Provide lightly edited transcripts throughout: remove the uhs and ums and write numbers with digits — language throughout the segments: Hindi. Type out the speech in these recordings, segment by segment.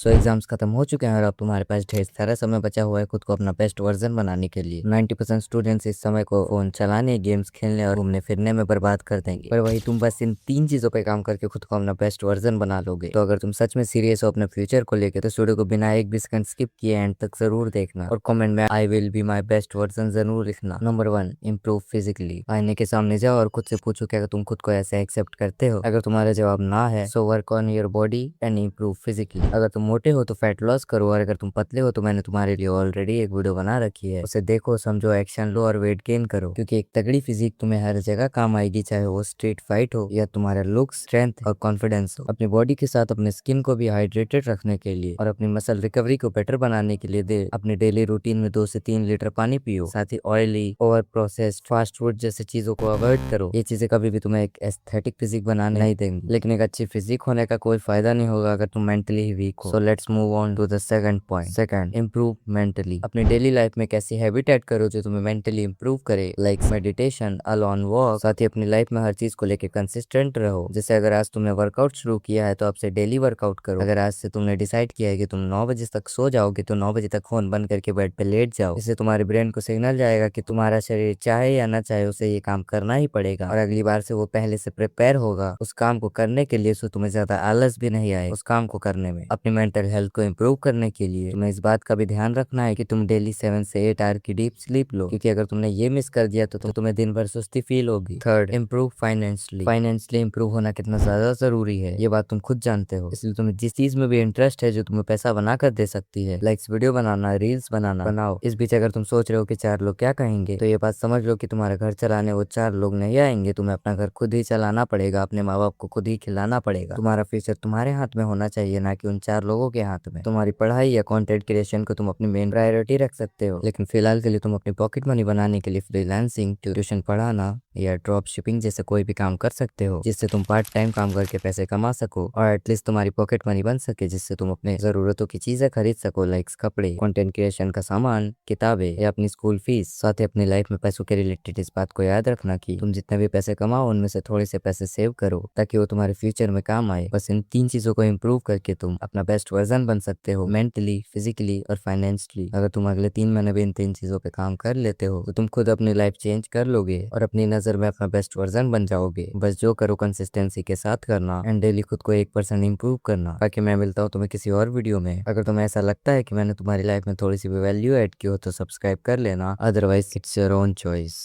सो एग्जाम्स खत्म हो चुके हैं और अब तुम्हारे पास ढेर सारा समय बचा हुआ है खुद को अपना बेस्ट वर्जन बनाने के लिए। 90% स्टूडेंट्स इस समय को फोन चलाने, गेम्स खेलने और घूमने फिरने में बर्बाद कर देंगे, पर वही तुम बस इन 3 चीजों पे काम करके खुद को अपना बेस्ट वर्जन बना लोगे। तो अगर तुम सच में सीरियस हो अपने फ्यूचर को लेकर, तो स्टूडियो को बिना एक भी सेकंड स्किप किए एंड तक जरूर देखना और कमेंट में I will be my best version जरूर लिखना। Number 1, improve physically. आईने के सामने जाओ और खुद से पूछो कि अगर तुम खुद को ऐसे एक्सेप्ट करते हो। अगर तुम्हारा जवाब ना है, so work on your body and improve physically. अगर तुम मोटे हो तो फैट लॉस करो, और अगर तुम पतले हो तो मैंने तुम्हारे लिए ऑलरेडी एक वीडियो बना रखी है, उसे देखो, समझो, एक्शन लो और वेट गेन करो, क्योंकि एक तगड़ी फिजिक तुम्हें हर जगह काम आएगी, चाहे वो स्ट्रीट फाइट हो या तुम्हारा लुक, स्ट्रेंथ और कॉन्फिडेंस हो। अपनी बॉडी के साथ अपने स्किन को भी हाइड्रेटेड रखने के लिए और अपनी मसल रिकवरी को बेटर बनाने के लिए अपने डेली रूटीन में 2 से 3 लीटर पानी पियो। साथ ही oily, over processed, fast food जैसे चीजों को अवॉइड करो। ये चीजें कभी भी तुम्हें एक एस्थेटिक फिजिक बनाने नहीं देंगी, लेकिन एक अच्छी फिजिक होने का कोई फायदा नहीं होगा अगर तुम मेंटली ही वीक हो। So let's move on to the second point. Second, improve mentally. अपनी डेली लाइफ में कैसी हैबिट ऐड करो जो तुम्हें मेंटली इम्प्रूव करे, लाइक मेडिटेशन, अलोन वॉक। साथ ही अपनी लाइफ में हर चीज को लेकर कंसिस्टेंट रहो। जैसे अगर आज तुमने वर्कआउट शुरू किया है तो अब से डेली वर्कआउट करो। अगर आज से तुमने डिसाइड किया है कि तुम 9 बजे तक सो जाओगे तो 9 बजे तक फोन बंद करके बेड पे लेट जाओ। इससे तुम्हारे ब्रेन को सिग्नल जाएगा कि तुम्हारा शरीर चाहे या ना चाहे उसे ये काम करना ही पड़ेगा, और अगली बार से वो पहले से प्रिपेयर होगा उस काम को करने के लिए, सो तुम्हें ज्यादा आलस भी नहीं आए उस काम को करने में। अपनी मेंटल हेल्थ को इम्प्रूव करने के लिए तुम्हें इस बात का भी ध्यान रखना है कि तुम डेली 7 से 8 आवर की डीप स्लीप लो, क्योंकि अगर तुमने ये मिस कर दिया तो तुम्हें दिन भर सुस्ती फील होगी। Third, improve financially. Financially improve होना कितना ज्यादा जरूरी है ये बात तुम खुद जानते हो, इसलिए तुम्हें जिस चीज में भी इंटरेस्ट है जो तुम्हें पैसा बना कर दे सकती है, लाइक वीडियो बनाना, रील्स बनाना, बनाओ। इस बीच अगर तुम सोच रहे हो कि 4 लोग क्या कहेंगे, तो ये बात समझ लो कि तुम्हारा घर चलाने वो 4 लोग नहीं आएंगे। तुम्हें अपना घर खुद ही चलाना पड़ेगा, अपने माँ बाप को खुद ही खिलाना पड़ेगा। तुम्हारा फ्यूचर तुम्हारे हाथ में होना चाहिए, ना कि उन 4 लोगों के हाथ में। तुम्हारी पढ़ाई या कंटेंट क्रिएशन को तुम अपनी मेन प्रायोरिटी रख सकते हो, लेकिन फिलहाल के लिए तुम अपनी पॉकेट मनी बनाने के लिए फ्रीलांसिंग, ट्यूशन पढ़ाना या ड्रॉप शिपिंग जैसे कोई भी काम कर सकते हो, जिससे तुम पार्ट टाइम काम करके पैसे कमा सको और एटलीस्ट तुम्हारी पॉकेट मनी बन सके, जिससे तुम अपने जरूरतों की चीजें खरीद सको, लाइक कपड़े, कंटेंट क्रिएशन का सामान, किताबें या अपनी स्कूल फीस। साथ ही अपनी लाइफ में पैसों के रिलेटेड इस बात को याद रखना कि तुम जितने भी पैसे कमाओ उनमें से थोड़े से पैसे सेव करो, ताकि वो तुम्हारे फ्यूचर में काम आए। बस इन 3 चीजों को इम्प्रूव करके तुम अपना बेस्ट वर्जन बन सकते हो, मेंटली, फिजिकली और फाइनेंशियली। अगर तुम अगले 3 महीने भी इन 3 चीजों पे काम कर लेते हो तो तुम खुद अपनी लाइफ चेंज कर लोगे और अपनी नजर में अपना बेस्ट वर्जन बन जाओगे। बस जो करो कंसिस्टेंसी के साथ करना एंड डेली खुद को 1% इम्प्रूव करना। बाकी मैं मिलता हूँ तुम्हें किसी और वीडियो में। अगर तुम्हें ऐसा लगता है कि मैंने तुम्हारी लाइफ में थोड़ी सी भी वैल्यू ऐड की हो तो सब्सक्राइब कर लेना, otherwise it's your own choice.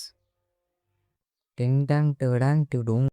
टिंग टंग टुडंग टुडुंग।